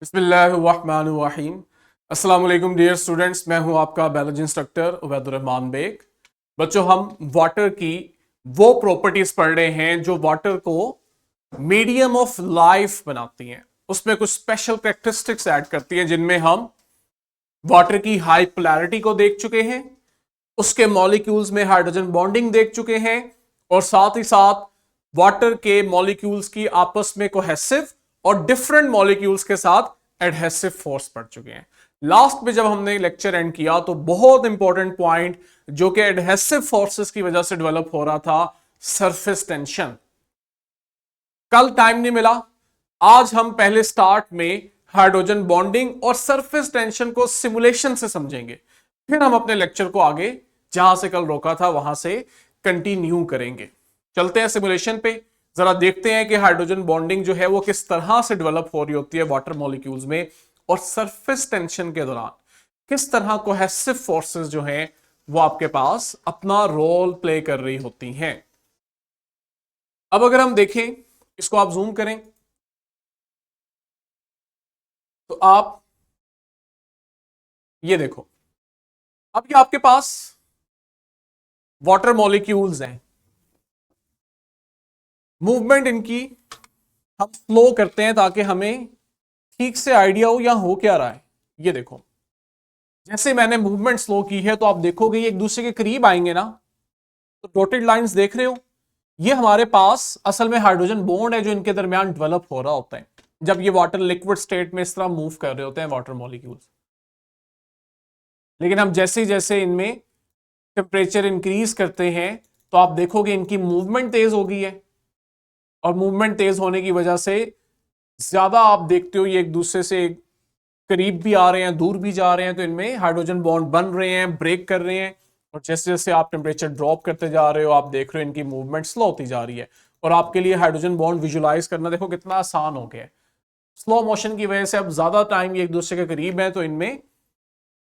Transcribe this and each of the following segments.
बिस्मिल्लाहिर्रहमानिर्रहीम। अस्सलाम वालेकुम डियर स्टूडेंट्स, मैं हूं आपका बायोलॉजी इंस्ट्रक्टर उबैदुर्रहमान बेग। बच्चों, हम वाटर की वो प्रॉपर्टीज पढ़ रहे हैं जो वाटर को मीडियम ऑफ लाइफ बनाती हैं। उसमें कुछ स्पेशल कैरेक्टरिस्टिक्स ऐड करती हैं, जिनमें हम वाटर की हाई पोलैरिटी को देख चुके हैं, उसके मॉलिक्यूल्स में हाइड्रोजन बॉन्डिंग देख चुके हैं, और साथ ही साथ वाटर के मॉलिक्यूल्स की आपस में कोहेसिव और डिफरेंट मॉलिक्यूल्स के साथ एडहेसिव फोर्स पढ़ चुके हैं। लास्ट में जब हमने लेक्चर एंड किया तो बहुत इंपॉर्टेंट पॉइंट जो कि एडहेसिव फोर्सेस की वजह से डेवलप हो रहा था, सरफेस टेंशन। कल टाइम नहीं मिला, आज हम पहले स्टार्ट में हाइड्रोजन बॉन्डिंग और सरफेस टेंशन को सिमुलेशन से समझेंगे, फिर हम अपने लेक्चर को आगे जहां से कल रोका था वहां से कंटिन्यू करेंगे। चलते हैं सिमुलेशन पे, जरा देखते हैं कि हाइड्रोजन बॉन्डिंग जो है वो किस तरह से डेवलप हो रही होती है वाटर मॉलिक्यूल्स में, और सरफेस टेंशन के दौरान किस तरह कोहेसिव फोर्सेस जो हैं वो आपके पास अपना रोल प्ले कर रही होती हैं। अब अगर हम देखें, इसको आप जूम करें तो आप ये देखो, अब ये आपके पास वाटर मॉलिक्यूल्स हैं। मूवमेंट इनकी हम स्लो करते हैं ताकि हमें ठीक से आइडिया हो यहां हो क्या रहा है। ये देखो, जैसे मैंने मूवमेंट स्लो की है तो आप देखोगे ये एक दूसरे के करीब आएंगे ना, तो डॉटेड लाइंस देख रहे हो, ये हमारे पास असल में हाइड्रोजन बॉन्ड है जो इनके दरमियान डेवलप हो रहा होता है जब ये वाटर लिक्विड स्टेट में इस तरह मूव कर रहे होते हैं वाटर मॉलिक्यूल्स। लेकिन हम जैसे जैसे इनमें टेम्परेचर इंक्रीज करते हैं तो आप देखोगे इनकी मूवमेंट तेज हो गई है, और मूवमेंट तेज होने की वजह से ज्यादा आप देखते हो ये एक दूसरे से करीब भी आ रहे हैं, दूर भी जा रहे हैं, तो इनमें हाइड्रोजन बॉन्ड बन रहे हैं, ब्रेक कर रहे हैं। और जैसे जैसे आप टेम्परेचर ड्रॉप करते जा रहे हो, आप देख रहे हो इनकी मूवमेंट स्लो होती जा रही है, और आपके लिए हाइड्रोजन बॉन्ड विजुलाइज करना देखो कितना आसान हो गया है। स्लो मोशन की वजह से अब ज्यादा टाइम ये एक दूसरे के करीब है, तो इनमें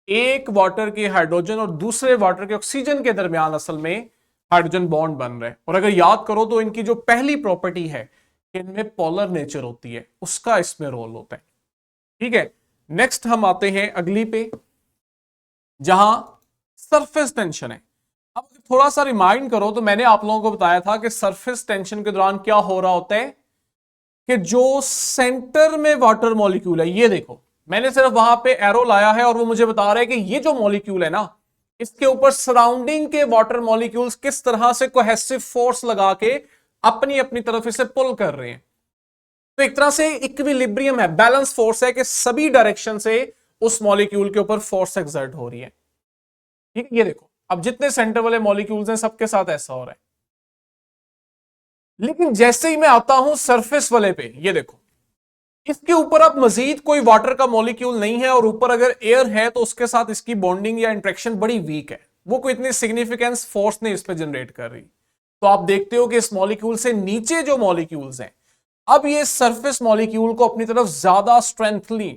एक वाटर के हाइड्रोजन और दूसरे वाटर के ऑक्सीजन के दरमियान असल में हाइड्रोजन बॉन्ड बन रहे हैं। और अगर याद करो तो इनकी जो पहली प्रॉपर्टी है, इनमें पोलर नेचर होती है, उसका इसमें रोल होता है। ठीक है, नेक्स्ट हम आते हैं अगली पे, जहां सरफेस टेंशन है। अब थोड़ा सा रिमाइंड करो तो मैंने आप लोगों को बताया था कि सरफेस टेंशन के दौरान क्या हो रहा होता है कि जो सेंटर में वाटर मॉलिक्यूल है, ये देखो मैंने सिर्फ वहां पे एरो लाया है और वो मुझे बता रहा है कि ये जो मॉलिक्यूल है ना, इसके ऊपर सराउंडिंग के वाटर मॉलिक्यूल्स किस तरह से कोहेसिव फोर्स लगा के अपनी अपनी तरफ इसे पुल कर रहे हैं। तो एक तरह से इक्विलिब्रियम है, बैलेंस फोर्स है कि सभी डायरेक्शन से उस मॉलिक्यूल के ऊपर फोर्स एक्सर्ट हो रही है। ठीक है, ये देखो अब जितने सेंटर वाले मॉलिक्यूल्स हैं सबके साथ ऐसा हो रहा है। लेकिन जैसे ही मैं आता हूं सरफेस वाले पे, ये देखो इसके ऊपर अब मजीद कोई वाटर का मॉलिक्यूल नहीं है, और ऊपर अगर एयर है तो उसके साथ इसकी बॉन्डिंग या इंट्रैक्शन बड़ी वीक है, वो कोई इतनी सिग्निफिकेंस फोर्स नहीं इस पर जनरेट कर रही। तो आप देखते हो कि इस मॉलिक्यूल से नीचे जो मॉलिक्यूल्स हैं, अब ये सरफेस मॉलिक्यूल को अपनी तरफ ज्यादा स्ट्रेंथली,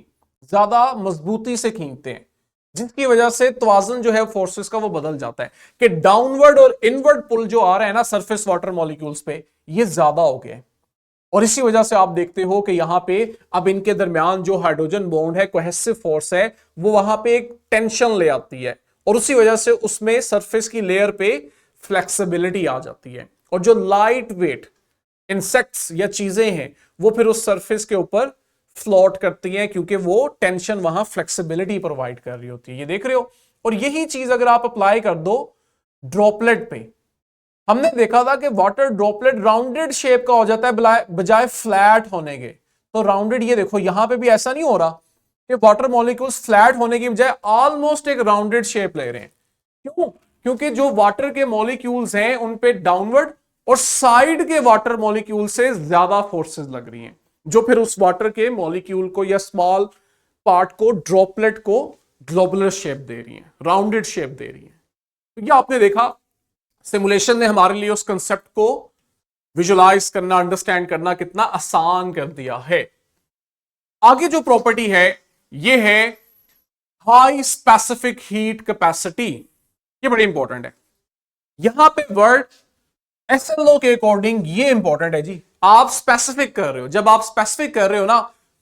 ज्यादा मजबूती से खींचते हैं, जिसकी वजह से तवाज़ुन जो है फोर्सेस का वो बदल जाता है कि डाउनवर्ड और इनवर्ड पुल जो आ रहा है ना सरफेस वाटर मॉलिक्यूल्स पे, ये ज्यादा हो गया है। और इसी वजह से आप देखते हो कि यहां पे अब इनके दरमियान जो हाइड्रोजन बॉन्ड है, कोहेसिव फोर्स है, वो वहां पे एक टेंशन ले आती है, और उसी वजह से उसमें सरफेस की लेयर पे फ्लेक्सिबिलिटी आ जाती है, और जो लाइट वेट इंसेक्ट्स या चीजें हैं वो फिर उस सरफेस के ऊपर फ्लोट करती हैं, क्योंकि वो टेंशन वहां फ्लेक्सिबिलिटी प्रोवाइड कर रही होती है। ये देख रहे हो, और यही चीज अगर आप अप्लाई कर दो ड्रॉपलेट पे, हमने देखा था कि वाटर ड्रॉपलेट राउंडेड शेप का हो जाता है बजाय फ्लैट होने के। तो राउंडेड, ये देखो यहां पे भी ऐसा नहीं हो रहा कि वाटर मॉलिक्यूल्स फ्लैट होने की बजाय ऑलमोस्ट एक राउंडेड शेप ले रहे हैं। क्यों? क्योंकि जो वाटर के मॉलिक्यूल्स हैं उन पे डाउनवर्ड और साइड के वाटर मॉलिक्यूल से ज्यादा फोर्सेस लग रही हैं, जो फिर उस वाटर के मॉलिक्यूल को या स्मॉल पार्ट को, ड्रॉपलेट को ग्लोबुलर शेप दे रही हैं, राउंडेड शेप दे रही हैं। तो ये आपने देखा, सिमुलेशन ने हमारे लिए उस कंसेप्ट को विजुलाइज करना, अंडरस्टैंड करना कितना आसान कर दिया है। आगे जो प्रॉपर्टी है ये है हाई स्पेसिफिक हीट कैपेसिटी। ये बड़ी इंपॉर्टेंट है। यहां पे वर्ड एसएलओ के अकॉर्डिंग ये इंपॉर्टेंट है जी। आप स्पेसिफिक कर रहे हो, जब आप स्पेसिफिक कर रहे हो ना,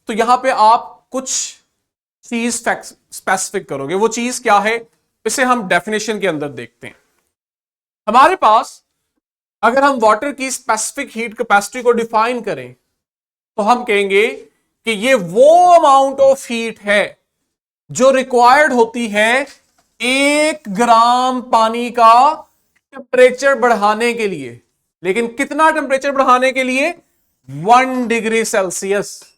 तो यहां पे आप कुछ चीज स्पेसिफिक करोगे। वो चीज क्या है, इसे हम डेफिनेशन के अंदर देखते हैं। हमारे पास अगर हम वाटर की स्पेसिफिक हीट कैपेसिटी को डिफाइन करें तो हम कहेंगे कि ये वो अमाउंट ऑफ हीट है जो रिक्वायर्ड होती है 1 ग्राम पानी का टेम्परेचर बढ़ाने के लिए। लेकिन कितना टेम्परेचर बढ़ाने के लिए? 1 डिग्री सेल्सियस।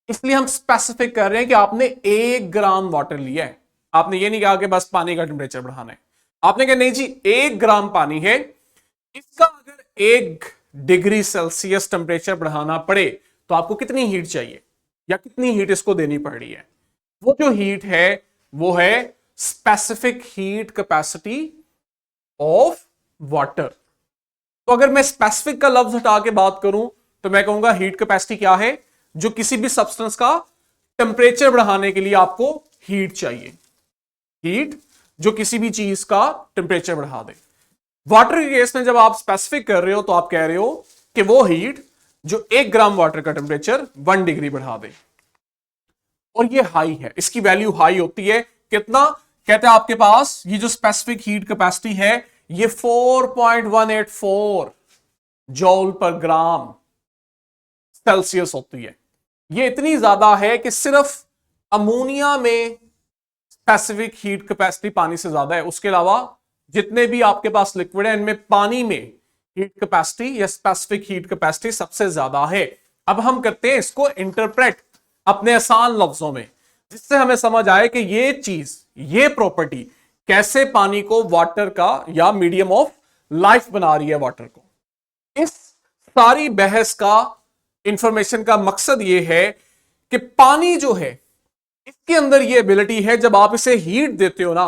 इसलिए हम स्पेसिफिक कर रहे हैं कि आपने 1 ग्राम वाटर लिया है। आपने ये नहीं कहा कि बस पानी का टेम्परेचर बढ़ाना है। आपने कहा नहीं जी, 1 ग्राम पानी है, इसका अगर 1 डिग्री सेल्सियस टेम्परेचर बढ़ाना पड़े तो आपको कितनी हीट चाहिए या कितनी हीट इसको देनी पड़ रही है? वो जो हीट है वो है specific heat capacity of water. तो अगर मैं स्पेसिफिक का लफ्ज हटा के बात करूं तो मैं कहूंगा हीट कैपेसिटी क्या है? जो किसी भी सब्सटेंस का टेम्परेचर बढ़ाने के लिए आपको हीट चाहिए, हीट जो किसी भी चीज का टेम्परेचर बढ़ा दे। वाटर के केस में जब आप स्पेसिफिक कर रहे हो तो आप कह रहे हो कि वो हीट जो 1 ग्राम वाटर का टेम्परेचर 1 डिग्री बढ़ा दे, और ये हाई है, इसकी वैल्यू हाई होती है। कितना? कहते हैं आपके पास ये जो स्पेसिफिक हीट कैपेसिटी है ये 4.184 जॉल पर ग्राम सेल्सियस होती है। ये इतनी ज्यादा है कि सिर्फ अमोनिया में स्पेसिफिक हीट कैपेसिटी पानी से ज्यादा है। उसके अलावा जितने भी आपके पास लिक्विड है इनमें पानी में हीट कैपेसिटी या स्पेसिफिक हीट कैपेसिटी सबसे ज्यादा है। अब हम करते हैं इसको इंटरप्रेट अपने आसान लफ्जों में, जिससे हमें समझ आए कि ये चीज, ये प्रॉपर्टी कैसे पानी को वाटर का या मीडियम ऑफ लाइफ बना रही है वाटर को। इस सारी बहस का, इंफॉर्मेशन का मकसद ये है कि पानी जो है इसके अंदर ये एबिलिटी है, जब आप इसे हीट देते हो ना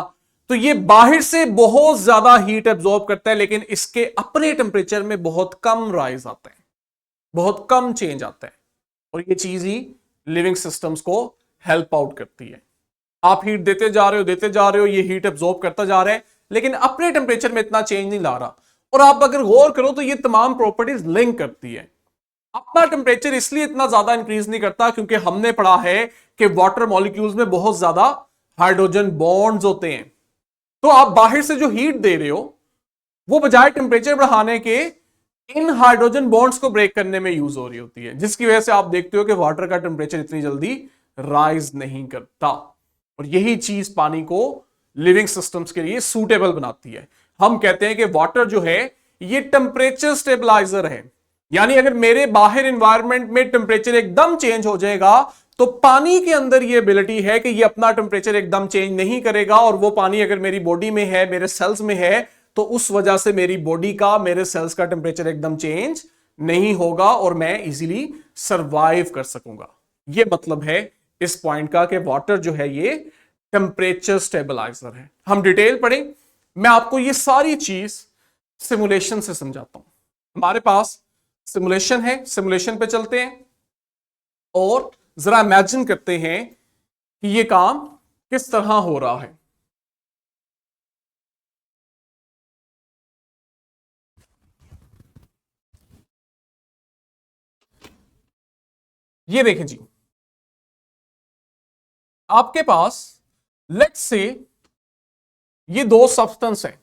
तो ये बाहर से बहुत ज्यादा हीट एब्जॉर्ब करता है, लेकिन इसके अपने टेम्परेचर में बहुत कम राइज आता है, बहुत कम चेंज आता है। और ये चीज ही लिविंग सिस्टम्स को हेल्प आउट करती है। आप हीट देते जा रहे हो, ये हीट एब्जॉर्ब करता जा रहा है, लेकिन अपने टेम्परेचर में इतना चेंज नहीं ला रहा। और आप अगर गौर करो तो ये तमाम प्रॉपर्टीज लिंक करती है। अपना टेम्परेचर इसलिए इतना ज्यादा इंक्रीज नहीं करता क्योंकि हमने पढ़ा है कि वाटर मॉलिक्यूल्स में बहुत ज्यादा हाइड्रोजन बॉन्ड्स होते हैं। तो आप बाहर से जो हीट दे रहे हो वो बजाय टेम्परेचर बढ़ाने के इन हाइड्रोजन बॉन्ड्स को ब्रेक करने में यूज हो रही होती है, जिसकी वजह से आप देखते हो कि वाटर का टेम्परेचर इतनी जल्दी राइज नहीं करता। और यही चीज पानी को लिविंग सिस्टम्स के लिए सूटेबल बनाती है। हम कहते हैं कि वाटर जो है ये टेम्परेचर स्टेबलाइजर है। यानी अगर मेरे बाहर एनवायरनमेंट में टेम्परेचर एकदम चेंज हो जाएगा तो पानी के अंदर ये एबिलिटी है कि ये अपना टेम्परेचर एकदम चेंज नहीं करेगा, और वो पानी अगर मेरी बॉडी में है, मेरे सेल्स में है, तो उस वजह से मेरी बॉडी का, मेरे सेल्स का टेम्परेचर एकदम चेंज नहीं होगा और मैं इजीली सर्वाइव कर सकूंगा। ये मतलब है इस पॉइंट का कि वाटर जो है ये टेम्परेचर स्टेबलाइजर है। हम डिटेल पढ़ें, मैं आपको ये सारी चीज सिमुलेशन से समझाता हूं। हमारे पास सिमुलेशन है, सिमुलेशन पे चलते हैं और जरा इमेजिन करते हैं कि ये काम किस तरह हो रहा है। ये देखें जी, आपके पास लेट्स से ये दो सब्सटेंस है।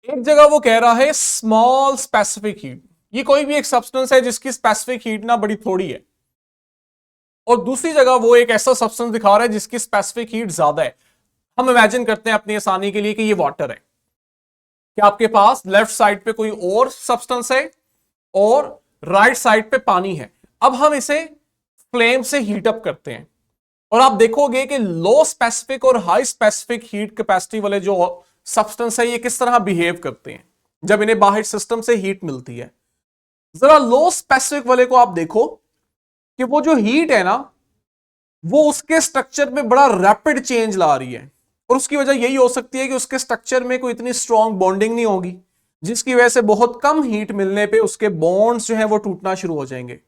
एक जगह वो कह रहा है स्मॉल स्पेसिफिक हीट, ये कोई भी एक सब्सटेंस है जिसकी स्पेसिफिक हीट ना बड़ी थोड़ी है, और दूसरी जगह वो एक ऐसा सब्सटेंस दिखा रहा है जिसकी स्पेसिफिक हीट ज्यादा है। हम इमेजिन करते हैं अपनी आसानी के लिए कि ये वाटर है, कि आपके पास लेफ्ट साइड पे कोई और सब्सटेंस है और राइट साइड पे पानी है। अब हम इसे फ्लेम से हीट अप करते हैं और आप देखोगे कि लो स्पेसिफिक और हाई स्पेसिफिक हीट कैपेसिटी वाले जो सब्सटेंस है ये किस तरह बिहेव करते हैं जब इन्हें बाहर सिस्टम से हीट मिलती है। जरा लो स्पेसिफिक वाले को आप देखो कि वो जो हीट है ना वो उसके स्ट्रक्चर में बड़ा रैपिड चेंज ला रही है, और उसकी वजह यही हो सकती है कि उसके स्ट्रक्चर में कोई इतनी स्ट्रॉन्ग बॉन्डिंग नहीं होगी, जिसकी वजह से बहुत कम हीट मिलने पे उसके बॉन्ड्स जो है वो टूटना शुरू हो जाएंगे।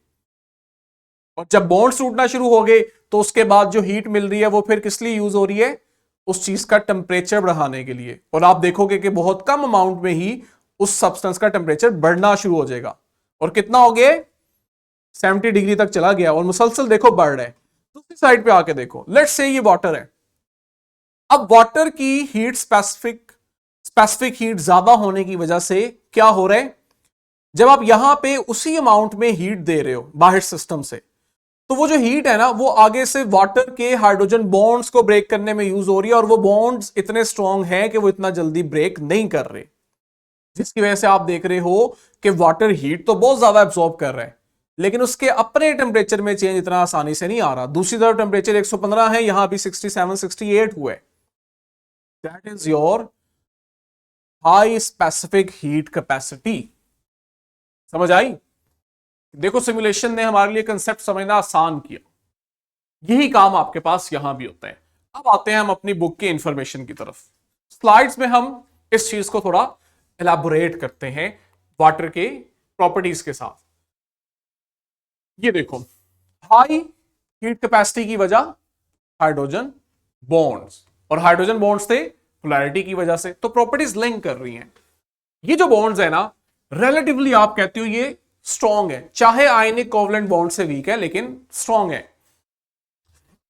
और जब बॉन्ड्स टूटना शुरू हो गए तो उसके बाद जो हीट मिल रही है वो फिर किस लिए यूज हो रही है? उस चीज का टेम्परेचर बढ़ाने के लिए। और आप देखोगे कि बहुत कम अमाउंट में ही उस सब्सटेंस का टेम्परेचर बढ़ना शुरू हो जाएगा। और कितना हो गया? 70 डिग्री तक चला गया और मुसलसल देखो बढ़ रहा है। दूसरी साइड पे आके देखो, लेट्स से ये वाटर है। अब वाटर की हीट स्पेसिफिक हीट ज्यादा होने की वजह से क्या हो रहा है, जब आप यहां पे उसी अमाउंट में हीट दे रहे हो बाहर सिस्टम से, तो वो जो हीट है ना वो आगे से वाटर के हाइड्रोजन बॉन्ड्स को ब्रेक करने में यूज हो रही है, और वो बॉन्ड्स इतने स्ट्रांग हैं कि वो इतना जल्दी ब्रेक नहीं कर रहे, जिसकी वजह से आप देख रहे हो कि वाटर हीट तो बहुत ज्यादा एब्सॉर्ब कर रहा है, लेकिन उसके अपने टेम्परेचर में चेंज इतना आसानी से नहीं आ रहा। दूसरी तरफ टेम्परेचर 115 है, यहां भी 67 68 हुआ है। That is your high specific heat capacity. समझ आई? देखो सिमुलेशन ने हमारे लिए कंसेप्ट समझना आसान किया, यही काम आपके पास यहां भी होता है। अब आते हैं हम अपनी बुक के इंफॉर्मेशन की तरफ। स्लाइड्स में हम इस चीज को थोड़ा एलैबोरेट करते हैं वाटर के प्रॉपर्टीज के साथ। ये देखो, हाई हीट कैपेसिटी की वजह हाइड्रोजन बॉन्ड्स, और हाइड्रोजन बॉन्ड्स थे पोलैरिटी की वजह से, तो प्रॉपर्टीज लिंक कर रही हैं। ये जो बॉन्ड्स है ना, रिलेटिवली आप कहते हो ये स्ट्रॉन्ग है, चाहे आयनिक कोवलेंट बॉन्ड से वीक है लेकिन स्ट्रॉन्ग है।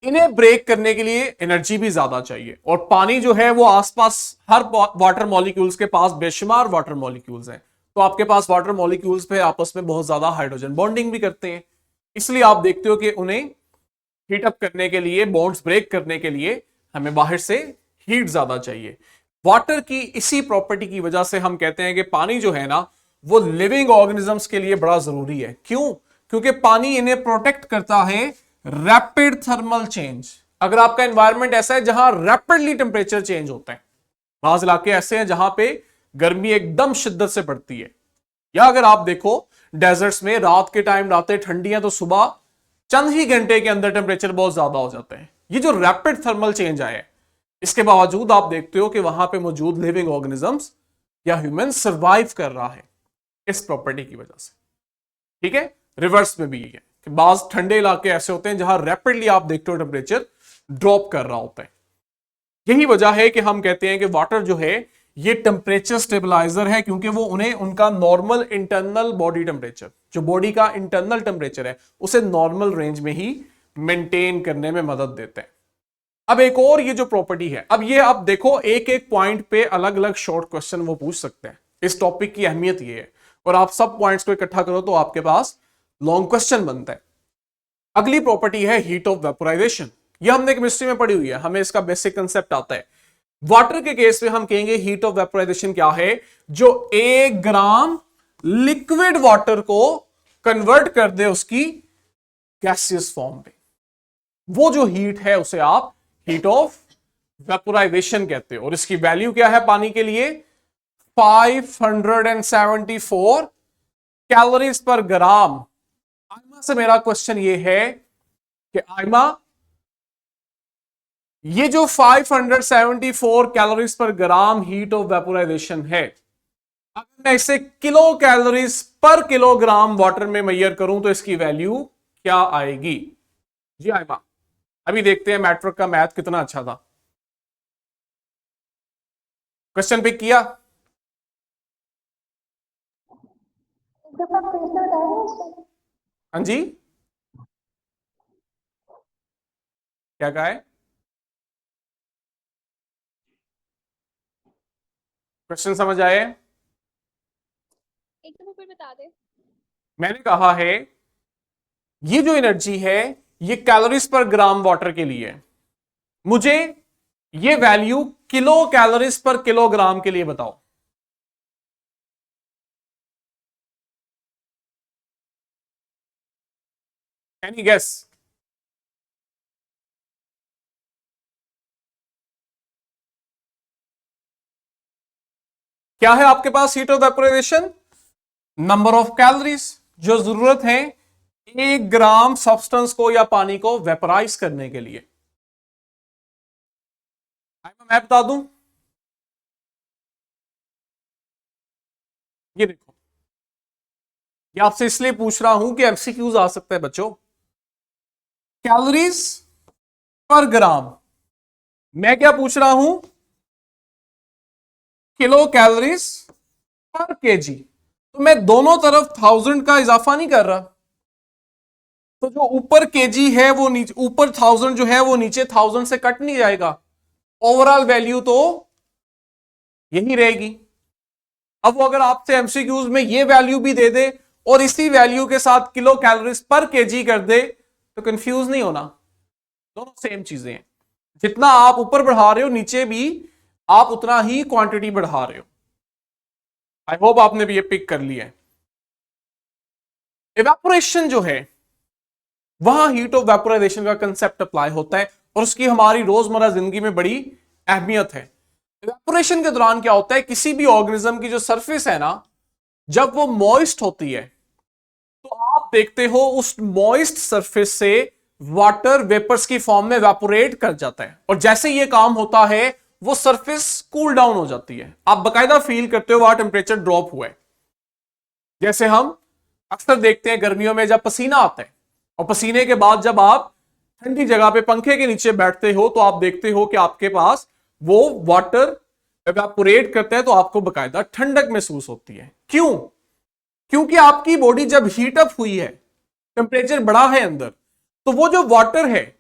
इन्हें ब्रेक करने के लिए एनर्जी भी ज्यादा चाहिए, और पानी जो है वो आसपास हर वाटर मॉलिक्यूल्स के पास बेशुमार वाटर मॉलिक्यूल्स हैं, तो आपके पास वाटर मॉलिक्यूल्स पे आपस में बहुत ज्यादा हाइड्रोजन बॉन्डिंग भी करते हैं, इसलिए आप देखते हो कि उन्हें हीट अप करने के लिए, बॉन्ड्स ब्रेक करने के लिए हमें बाहर से हीट ज्यादा चाहिए। वाटर की इसी प्रॉपर्टी की वजह से हम कहते हैं कि पानी जो है ना वो लिविंग ऑर्गेनिजम्स के लिए बड़ा जरूरी है। क्यों? क्योंकि पानी इन्हें प्रोटेक्ट करता है रैपिड थर्मल चेंज। अगर आपका एनवायरनमेंट ऐसा है जहां रैपिडली टेम्परेचर चेंज होता है, बाज इलाके ऐसे हैं जहां पे गर्मी एकदम शिद्दत से बढ़ती है, या अगर आप देखो डेजर्ट्स में रात के टाइम रातें ठंडी हैं तो सुबह चंद ही घंटे के अंदर टेम्परेचर बहुत ज्यादा हो जाते हैं। ये जो रैपिड थर्मल चेंज आया है, इसके बावजूद आप देखते हो कि वहां पे मौजूद लिविंग ऑर्गेनिजम्स या ह्यूमन सर्वाइव कर रहा है इस प्रॉपर्टी की वजह से। ठीक है, रिवर्स में भी ये है कि बाज ठंडे इलाके ऐसे होते हैं जहां रैपिडली आप देखते हो टेम्परेचर ड्रॉप कर रहा होता है। यही वजह है कि हम कहते हैं कि वाटर जो है ये टेम्परेचर स्टेबलाइजर है, क्योंकि वो उन्हें उनका नॉर्मल इंटरनल बॉडी टेम्परेचर, जो बॉडी का इंटरनल टेम्परेचर है, उसे नॉर्मल रेंज में ही मेंटेन करने में मदद देते हैं। अब एक और ये जो प्रॉपर्टी है, अब ये आप देखो एक एक पॉइंट पे अलग अलग शॉर्ट क्वेश्चन वो पूछ सकते हैं। इस टॉपिक की अहमियत ये है, और आप सब पॉइंट्स को इकट्ठा करो तो आपके पास लॉन्ग क्वेश्चन बनता है। अगली प्रॉपर्टी है हीट ऑफ वेपोराइजेशन। ये हमने केमिस्ट्री में पढ़ी हुई है, हमें इसका बेसिक कंसेप्ट आता है। वाटर के केस में हम कहेंगे हीट ऑफ वेपोराइजेशन क्या है, जो 1 ग्राम लिक्विड वाटर को कन्वर्ट कर दे उसकी गैसियस फॉर्म पे, वो जो हीट है उसे आप हीट ऑफ वेपोराइजेशन कहते हो। और इसकी वैल्यू क्या है पानी के लिए? 574 कैलोरीज पर ग्राम। आयमा से मेरा क्वेश्चन ये है कि आयमा, ये जो 574 कैलोरीज पर ग्राम हीट ऑफ वेपोराइजेशन है, अगर मैं इसे kilo calories per kilogram water में मेजर करूं तो इसकी वैल्यू क्या आएगी? जी आयमा, अभी देखते हैं मैट्रिक का मैथ कितना अच्छा था। क्वेश्चन पिक किया? हाँ जी, क्या कहा है? क्वेश्चन समझ आए? एक दफा फिर बता दे। मैंने कहा है ये जो एनर्जी है ये कैलोरीज पर ग्राम वाटर के लिए है, मुझे ये value kilo calories per kilogram के लिए बताओ। Any guess? क्या है आपके पास heat of vaporisation? Number of calories जो जरूरत है 1 ग्राम सब्सटेंस को या पानी को वेपराइज करने के लिए। मैं बता दूं, ये देखो, ये आपसे इसलिए पूछ रहा हूं कि एमसीक्यूज आ सकता है बच्चों। कैलोरीज पर ग्राम, मैं क्या पूछ रहा हूं? किलो कैलोरीज पर केजी। तो मैं दोनों तरफ 1000 का इजाफा नहीं कर रहा, तो जो ऊपर केजी है वो नीचे, ऊपर 1000 जो है वो नीचे 1000 से कट नहीं जाएगा, ओवरऑल वैल्यू तो यही रहेगी। अब वो अगर आपसे एमसीक्यूज में ये वैल्यू भी दे दे और इसी वैल्यू के साथ किलो कैलोरीज पर केजी कर दे तो कंफ्यूज नहीं होना, दोनों सेम चीजें हैं। जितना आप ऊपर बढ़ा रहे हो नीचे भी आप उतना ही क्वांटिटी बढ़ा रहे हो। आई होप आपने भी ये पिक कर लिया है। इवेपोरेशन जो है वहां हीट ऑफ वेपोराइजेशन का कंसेप्ट अप्लाई होता है और उसकी हमारी रोजमर्रा जिंदगी में बड़ी अहमियत है। इवेपोरेशन के दौरान क्या होता है, किसी भी ऑर्गेनिज्म की जो सरफेस है ना, जब वो मॉइस्ट होती है तो आप देखते हो उस मॉइस्ट सरफेस से वाटर वेपर्स की फॉर्म में वेपोरेट कर जाता है, और जैसे ये काम होता है वो सरफेस कूल डाउन हो जाती है। आप बकायदा फील करते हो वहां टेम्परेचर ड्रॉप हुआ है। जैसे हम अक्सर देखते हैं गर्मियों में जब पसीना आता है और पसीने के बाद जब आप ठंडी जगह पे पंखे के नीचे बैठते हो तो आप देखते हो कि आपके पास वो वाटर एवेपोरेट करता है तो आपको बकायदा ठंडक महसूस होती है। क्यों? क्योंकि आपकी बॉडी जब हीट अप हुई है, टेम्परेचर बढ़ा है अंदर, तो वो जो वाटर है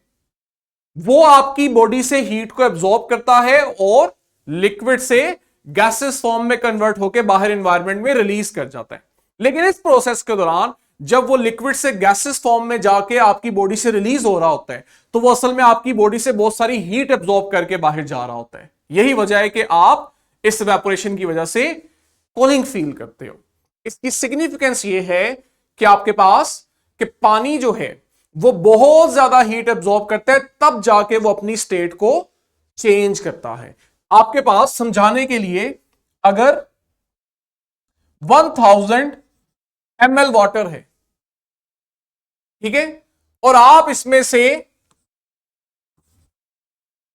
वो आपकी बॉडी से हीट को एब्जॉर्ब करता है और लिक्विड से गैसेस फॉर्म में कन्वर्ट होकर बाहर एनवायरनमेंट में रिलीज कर जाता है। लेकिन इस प्रोसेस के दौरान जब वो लिक्विड से गैसेस फॉर्म में जाके आपकी बॉडी से रिलीज हो रहा होता है तो वो असल में आपकी बॉडी से बहुत सारी हीट एब्जॉर्ब करके बाहर जा रहा होता है। यही वजह है कि आप इस इवेपोरेशन की वजह से कूलिंग फील करते हो। इसकी सिग्निफिकेंस ये है कि आपके पास कि पानी जो है वो बहुत ज्यादा हीट एब्जॉर्ब करता है, तब जाके वो अपनी स्टेट को चेंज करता है। आपके पास समझाने के लिए अगर 1000 ml वाटर है, ठीक है, और आप इसमें से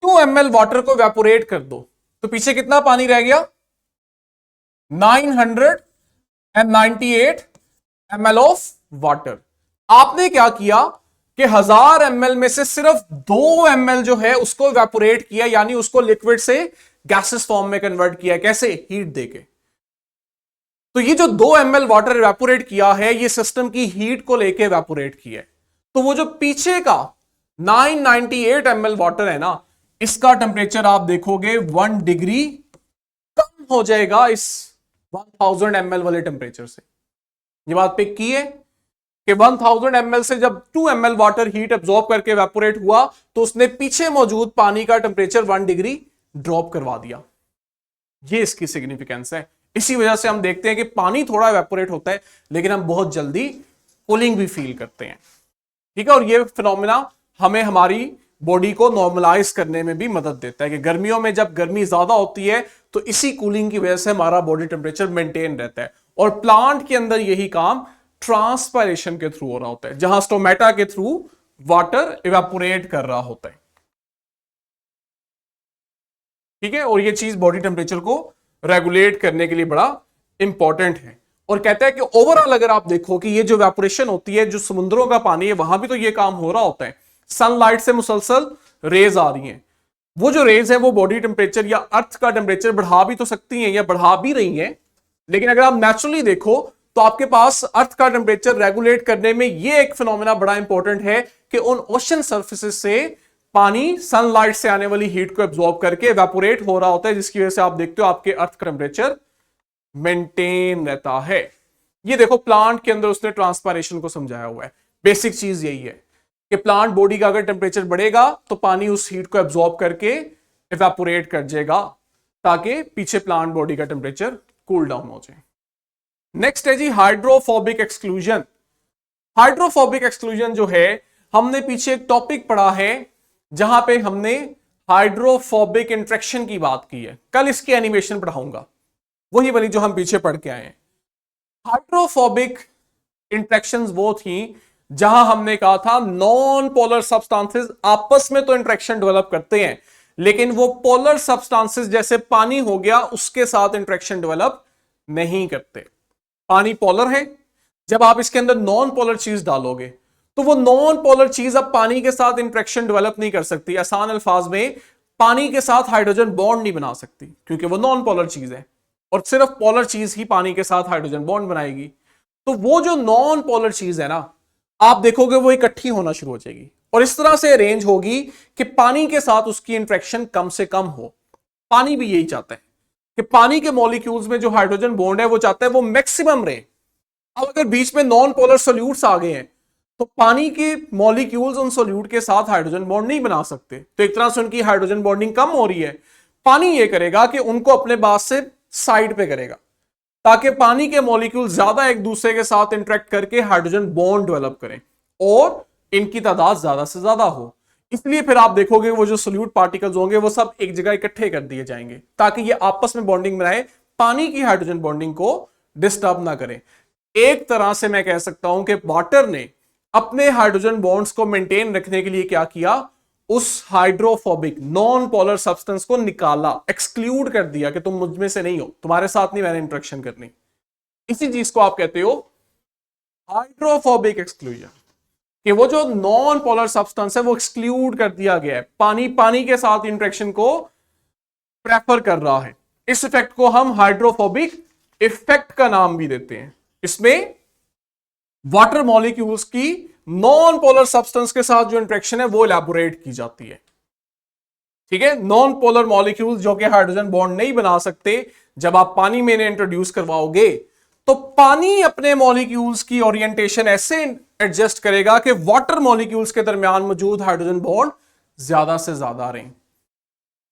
2 ml वाटर को वेपोरेट कर दो तो पीछे कितना पानी रह गया? 998 ml ऑफ वाटर। आपने क्या किया कि 1000 ml में से सिर्फ 2 ml जो है उसको वेपोरेट किया, यानी उसको लिक्विड से गैसेस फॉर्म में कन्वर्ट किया। कैसे? हीट देके। तो ये जो 2 ml वाटर इवेपोरेट किया है ये सिस्टम की हीट को लेके इवेपोरेट किया है। तो वो जो पीछे का 998 ml वाटर है ना, इसका टेम्परेचर आप देखोगे 1 डिग्री कम हो जाएगा इस 1000 ml वाले टेम्परेचर से। ये बात पिक की है कि 1000 ml से जब 2 ml वाटर हीट एब्जॉर्ब करके इवेपोरेट हुआ तो उसने पीछे मौजूद पानी का टेम्परेचर 1 डिग्री ड्रॉप करवा दिया। ये इसकी सिग्निफिकेंस है। इसी वजह से हम देखते हैं कि पानी थोड़ा इवेपोरेट होता है लेकिन हम बहुत जल्दी कूलिंग भी फील करते हैं। ठीक है, और ये फिनोमेना हमें हमारी बॉडी को नॉर्मलाइज करने में भी मदद देता है कि गर्मियों में जब गर्मी ज्यादा होती है तो इसी कूलिंग की वजह से हमारा बॉडी टेम्परेचर मेंटेन रहता है। और प्लांट के अंदर यही काम ट्रांसपायरेशन के थ्रू हो रहा होता है, जहां स्टोमेटा के थ्रू वाटर इवेपोरेट कर रहा होता है। ठीक है, और ये चीज बॉडी टेम्परेचर को रेगुलेट करने के लिए बड़ा इंपॉर्टेंट है। और कहता है कि ओवरऑल अगर आप देखो कि ये जो इवेपोरेशन होती है, जो समुद्रों का पानी है वहां भी तो ये काम हो रहा होता है। सनलाइट से मुसलसल रेज आ रही हैं, वो जो रेज है वो बॉडी टेम्परेचर या अर्थ का टेम्परेचर बढ़ा भी तो सकती हैं या बढ़ा भी रही हैं। लेकिन अगर आप नेचुरली देखो तो आपके पास अर्थ का टेम्परेचर रेगुलेट करने में ये एक फिनोमेना बड़ा इंपॉर्टेंट है कि उन ओशन सर्फेसिस से पानी सनलाइट से आने वाली हीट को एब्जॉर्ब करके इवेपोरेट हो रहा होता है, जिसकी वजह से आप देखते हो आपके अर्थ का टेम्परेचर मेंटेन रहता है। ये देखो प्लांट के अंदर उसने ट्रांसपायरेशन को समझाया हुआ है। बेसिक चीज यही है कि प्लांट बॉडी का अगर टेम्परेचर बढ़ेगा तो पानी उस हीट को एब्जॉर्ब करके इवेपोरेट कर जाएगा ताकि पीछे प्लांट बॉडी का टेम्परेचर कूल डाउन हो जाए। नेक्स्ट है जी हाइड्रोफोबिक एक्सक्लूजन। हाइड्रोफोबिक एक्सक्लूजन जो है, हमने पीछे एक टॉपिक पढ़ा है जहां पे हमने हाइड्रोफोबिक इंट्रैक्शन की बात की है। कल इसकी एनिमेशन पढ़ाऊंगा, वही वाली जो हम पीछे पढ़ के आए हैं। हाइड्रोफोबिक इंट्रैक्शंस वो थी जहां हमने कहा था नॉन पोलर सब्सटेंसेस आपस में तो इंट्रैक्शन डेवलप करते हैं लेकिन वो पोलर सब्सटेंसेस जैसे पानी हो गया उसके साथ इंट्रैक्शन डेवलप नहीं करते। पानी पोलर है, जब आप इसके अंदर नॉन पोलर चीज डालोगे तो वो नॉन पोलर चीज अब पानी के साथ इंट्रैक्शन डेवलप नहीं कर सकती। आसान अल्फाज में पानी के साथ हाइड्रोजन बॉन्ड नहीं बना सकती क्योंकि वो नॉन पोलर चीज है और सिर्फ पोलर चीज ही पानी के साथ हाइड्रोजन बॉन्ड बनाएगी। तो वो जो नॉन पोलर चीज है ना, आप देखोगे वो इकट्ठी होना शुरू हो जाएगी और इस तरह से अरेंज होगी कि पानी के साथ उसकी इंट्रैक्शन कम से कम हो। पानी भी यही चाहता है कि पानी के मॉलिक्यूल्स में जो हाइड्रोजन बॉन्ड है वो चाहता है वो मैक्सिमम रहे। अब अगर बीच में नॉन पोलर सोल्यूट्स आ गए हैं तो पानी के मॉलिक्यूल्स उन सोल्यूट के साथ हाइड्रोजन बॉन्ड नहीं बना सकते, तो एक तरह से उनकी हाइड्रोजन बॉन्डिंग कम हो रही है। पानी ये करेगा कि उनको अपने पास से साइड पे करेगा ताकि पानी के मॉलिक्यूल ज्यादा एक दूसरे के साथ इंटरेक्ट करके हाइड्रोजन बॉन्ड डेवलप करें और इनकी तादाद ज्यादा से ज्यादा हो। इसलिए फिर आप देखोगे वो जो सोल्यूट पार्टिकल्स होंगे वो सब एक जगह इकट्ठे कर दिए जाएंगे ताकि ये आपस में बॉन्डिंग बनाए, पानी की हाइड्रोजन बॉन्डिंग को डिस्टर्ब ना करें। एक तरह से मैं कह सकता हूं कि वाटर ने अपने हाइड्रोजन बॉन्ड्स को मेंटेन रखने के लिए क्या किया, उस हाइड्रोफोबिक नॉन पोलर सब्सटेंस को निकाला, एक्सक्लूड कर दिया कि तुम मुझ में से नहीं हो, तुम्हारे साथ नहीं मैंने इंटरेक्शन करनी। इसी चीज को आप कहते हो हाइड्रोफोबिक एक्सक्लूजन, कि वो जो नॉन पोलर सब्सटेंस है वो एक्सक्लूड कर दिया गया है, पानी पानी के साथ इंटरेक्शन को प्रेफर कर रहा है। इस इफेक्ट को हम हाइड्रोफोबिक इफेक्ट का नाम भी देते हैं। इसमें वाटर मॉलिक्यूल्स की नॉन पोलर सब्सटेंस के साथ जो इंटरेक्शन है वो इलैबोरेट की जाती है। ठीक है, नॉन पोलर मॉलिक्यूल्स जो कि हाइड्रोजन बॉन्ड नहीं बना सकते, जब आप पानी में इन्हें इंट्रोड्यूस करवाओगे तो पानी अपने मॉलिक्यूल्स की ओरिएंटेशन ऐसे एडजस्ट करेगा कि वाटर मॉलिक्यूल्स के दरमियान मौजूद हाइड्रोजन बॉन्ड ज्यादा से ज्यादा रहें।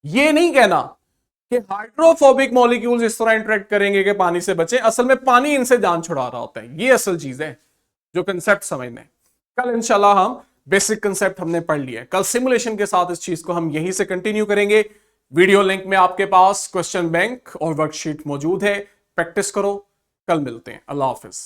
यह नहीं कहना कि हाइड्रोफोबिक मॉलिक्यूल्स इस तरह इंटरेक्ट करेंगे कि पानी से बचे, असल में पानी इनसे जान छुड़ा रहा होता है। ये असल चीज है जो कंसेप्ट समझना है। कल इंशाल्लाह हम बेसिक कंसेप्ट हमने पढ़ लिया है, कल सिमुलेशन के साथ इस चीज को हम यहीं से कंटिन्यू करेंगे। वीडियो लिंक में आपके पास क्वेश्चन बैंक और वर्कशीट मौजूद है, प्रैक्टिस करो। कल मिलते हैं, अल्लाह हाफिज।